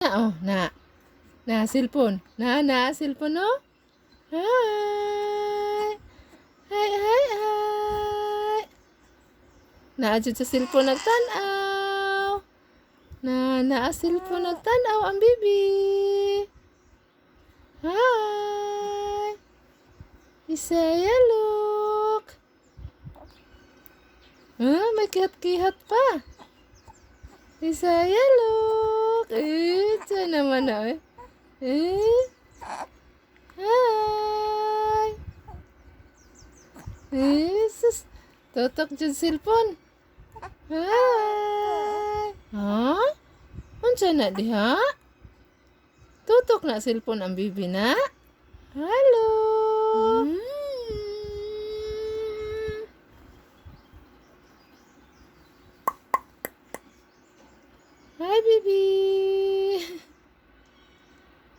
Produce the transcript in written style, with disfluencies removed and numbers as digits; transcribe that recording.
Oh, cellphone. Cellphone, no? Hi. Hi, hi, hi. Jud sa cellphone nagtanaw. Cellphone nagtanaw ang bibi. Hi. Isaya, look. May kihat-kihat pa. Isaya, look. Ito naman na eh. Hi. Sus. Tutok dyan cellphone. Hi. Ha? Unsa na diha? Tutok na cellphone ang bibi na. Hello. Hi, bibi.